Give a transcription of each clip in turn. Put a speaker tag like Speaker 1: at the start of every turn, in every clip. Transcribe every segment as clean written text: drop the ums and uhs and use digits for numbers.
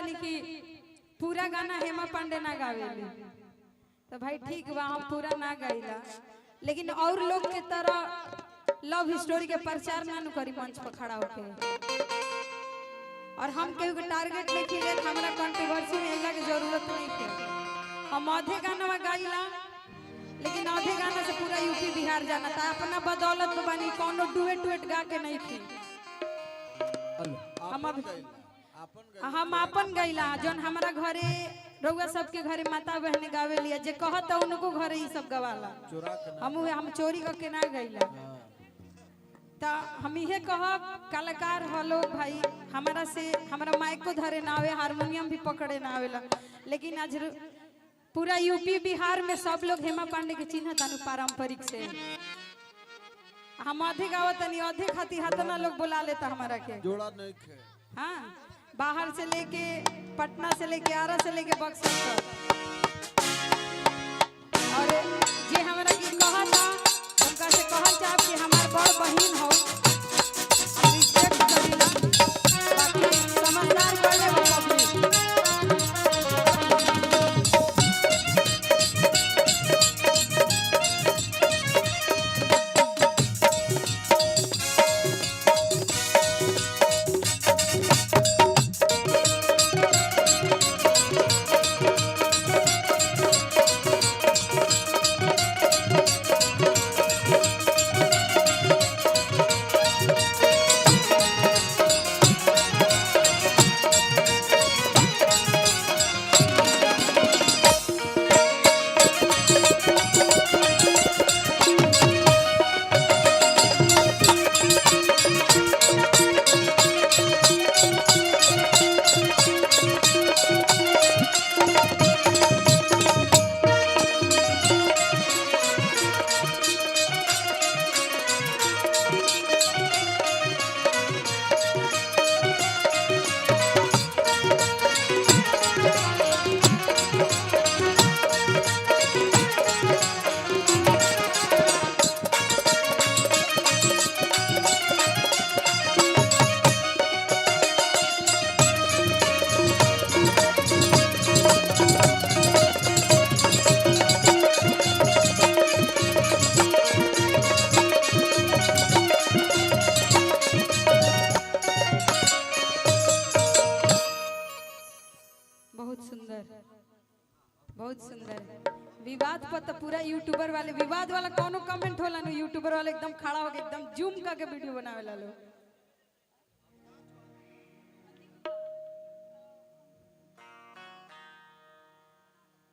Speaker 1: तनी कि पूरा गाना हेमा पांडे ना गावेली, तो भाई ठीक बा हम पूरा ना गाइला, लेकिन और लोग के तरह लव स्टोरी के प्रचार ना करी मंच पर खड़ा होके। और हम केहू के टारगेट नहीं किए, हमरा कंट्रोवर्सी में अइला के जरूरत नहीं है। हम आधे गाना गाइला, लेकिन आधे गाना से पूरा यूपी बिहार जाना था। अपना बदौलत तो बनी कोनो डुएट गा के नहीं थी। हम अपन गैला जौन हमारा घरे रउआ सबके घरे माता बहने गावे लिया जे कहता उनको घरे ही सब गवाला, हम चोरी करके ना गैला। तो हम ये कहब कलाकार हो लोग भाई, हमारा से हमारा माइक को धरे ना आवे, हारमोनियम भी पकड़े ना आवेला, लेकिन आज पूरा यूपी बिहार में सब लोग हेमा पांडे के चिन्ह तानु पारंपरिक से। हम आधे गावत नहीं, आधे खाती हाथना लोग बुला लेता हमारा के
Speaker 2: जोड़ा नहीं खे।
Speaker 1: हाँ, बाहर से लेके पटना से लेके आरा से लेके बक्सर तक। और जे हमारा की कहा था उनका से कहा चाह कि हमार बड़ बहन हो, रिस्पेक्ट करीला, बाकी समझदार करले हो पब्लिक। बहुत सुंदर विवाद पर तो पूरा यूट्यूबर वाले विवाद वाला कोनो कमेंट होला ना, यूट्यूबर वाले एकदम खड़ा होके एकदम जूम करके वीडियो बनावे ला लो।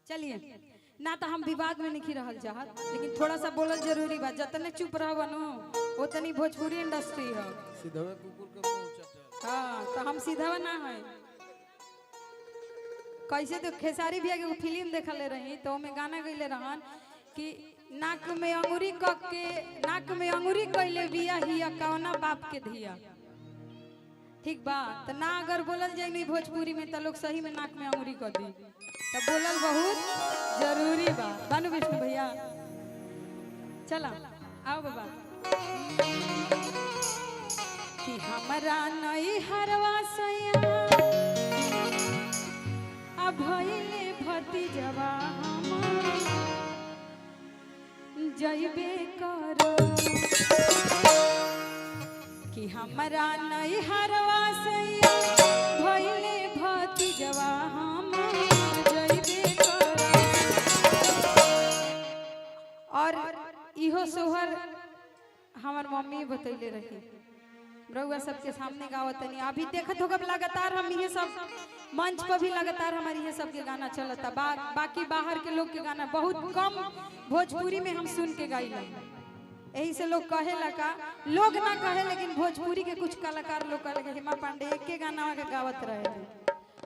Speaker 1: चलिए ना तो हम विवाद में नहीं रहल चाहत, लेकिन थोड़ा सा बोलल जरूरी बा। जतने चुप रहब नु उतनी भोजपुरी इंडस्ट्री है।
Speaker 2: सीधवे कुकुर के मुंह चटे।
Speaker 1: हां, तो हम सीधवा ना है। कैसे तो खेसारी भैया के फिल्म देखले रही, तो में गाना गईले रहन कि नाक में अंगूरी कक के नाक में अंगूरी कइले बिया हिया कौना बाप के धिया। ठीक बा, तो ना अगर बोलल जाए नहीं भोजपुरी में तो लोग सही में नाक में अंगूरी कर दी, तो बोलल बहुत जरूरी बा। बानू विष्णु भैया चला आओ बाबा। कि हमरा नई हरवा सैया भइले भतीजवा जइबे कर, कि हमरा नहीं हरवा सैया भइले भतीजवा जइबे कर। और इहो सोहर हमार मम्मी बतैले रही, रउआ सबके सामने गावत नहीं। अभी देखत होगा लगातार हम ये सब मंच पर भी लगातार हमारी ये सब के गाना चलता। बाकी बाहर के लोग के गाना बहुत कम भोजपुरी में हम सुन के गाइला। यही से लोग कहेला का, लोग ना कहे लेकिन भोजपुरी के कुछ कलाकार लोग कहे हेमा पांडे एक गाना के गावत रहे।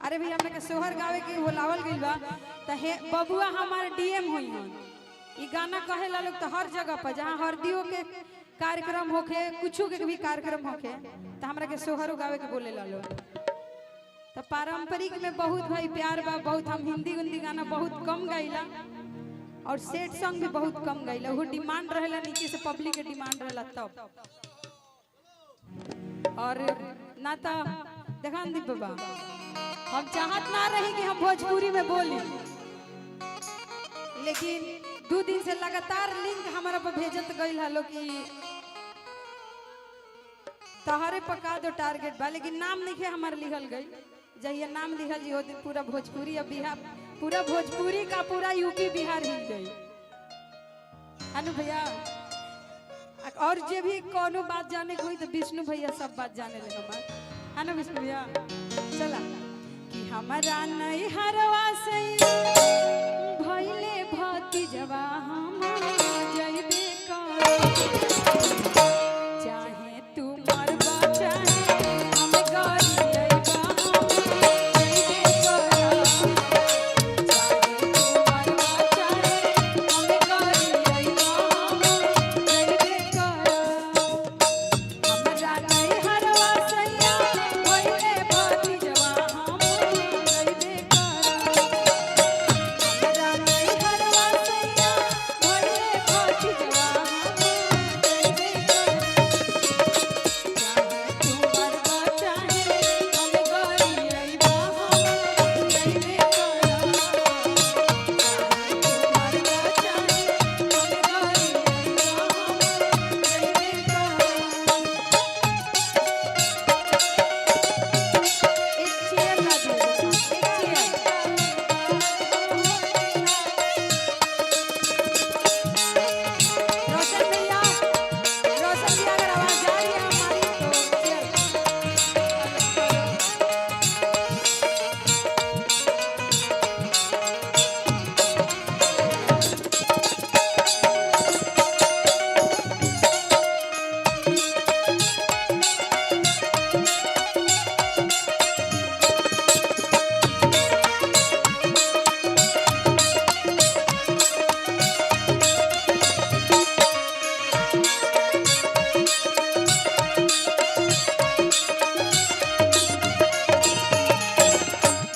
Speaker 1: अरे भैया हमने के सोहर गावे के बुलावल गइल बा, तो हे बबुआ हमारे डीएम होई हन। ई गाना कहेला लोग तो हर जगह पर जहाँ हरदियों के कार्यक्रम होके, कुछ के भी कार्यक्रम होके, तो हमरा के सोहरो गावे के बोले ला लोग। तो पारंपरिक में बहुत भाई प्यार बा, बहुत हम हिंदी हिंदी गाना बहुत कम गाइला और सेट सॉन्ग भी बहुत कम गाइला। वो डिमांड रहेला नीचे से पब्लिक के डिमांड रहेला तब। और ना तो देखा दीप बाबा हम चाहत ना रही कि हम भोजपुरी में बोली, लेकिन 2 दिन से लगातार लिंक हमारा पर भेजत गई हलो कि तहरे पका दो टारगेट बा, लेकिन नाम नहीं हमारे लिखल गई। जहिया नाम लिखल जी वो दिन पूरा भोजपुरी अब बिहार, पूरा भोजपुरी का पूरा यूपी बिहार हिल गई। अनु भैया और जे भी कोनो बात जाने को हुई तो विष्णु भैया सब बात जाने ले हमार, है ना विष्णु भैया। चला कि हमारा नहीं हरवा से भइले भतीजवा हम जइबे कर, चाहे तू मरबा चाहे हम गरी अइबा हम जइबे कर, चाहे तू मरबा चाहे हम गरी अइबा हम जइबे कर। हमरा नहीं हरवा सैया भइले भतीजवा हम जइबे कर, हमरा नहीं हरवा सैया भइले भतीजवा हम जइबे कर, चाहे तू मरबा चाहे हम गरी अइबा हम जइबे कर, चाहे तू मरबा चाहे हम गरी अइबा हम जइबे कर। एक चेयर ला दो, एक चेयर। रोशन भैया, रोशन भैया अगर आवाज जा रही है हमारी तो चेयर।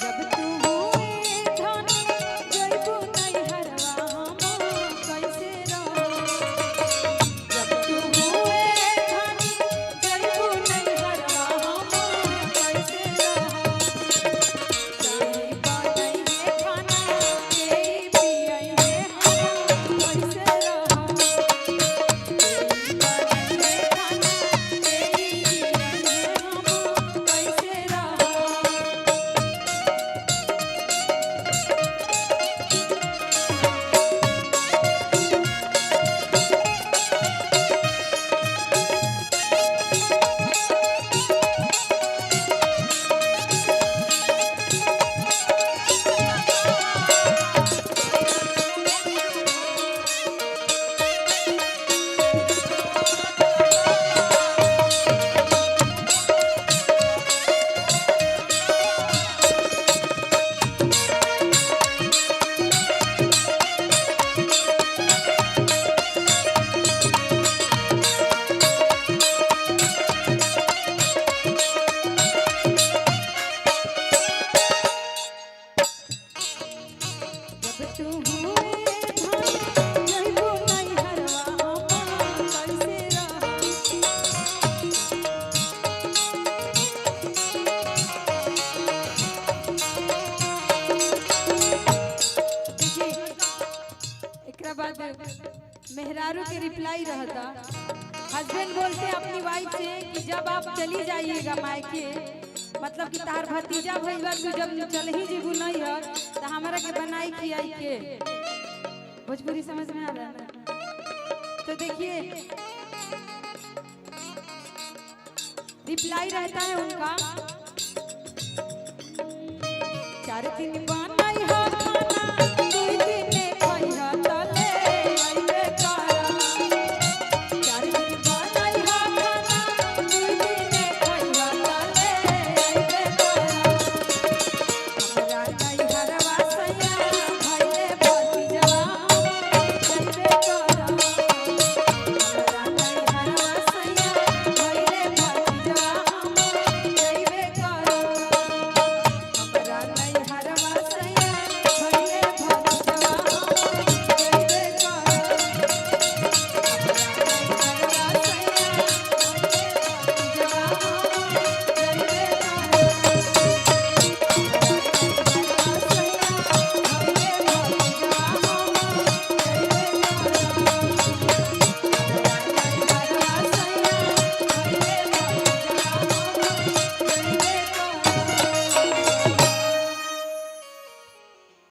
Speaker 1: जब तू हुए धन जइबू नहीं हरवा हम कैसे रहो, जब तू हुए धन जइबू नहीं हरवा हम कैसे रहो, चाहे बनइहे खाना केई पियइहे हम कैसे रहो, बनइहे खाना केई पियइहे हम कैसे रहो। जब तू हुए धन जइबू नहीं हरवा हम कैसे रहो, देखिए एकरा बाद मेहरारू के रिप्लाई रहता। हस्बैंड बोलते अपनी वाइफ से कि जब आप चली जाइएगा मायके, मतलब कि तार भतीजा भइल तू जब चल ही जीबू नहीं है तो हमारा के बनाई खियाई के। भोजपुरी समझ में आ रहा है? तो देखिए रिप्लाई रहता है उनका, 4 दिन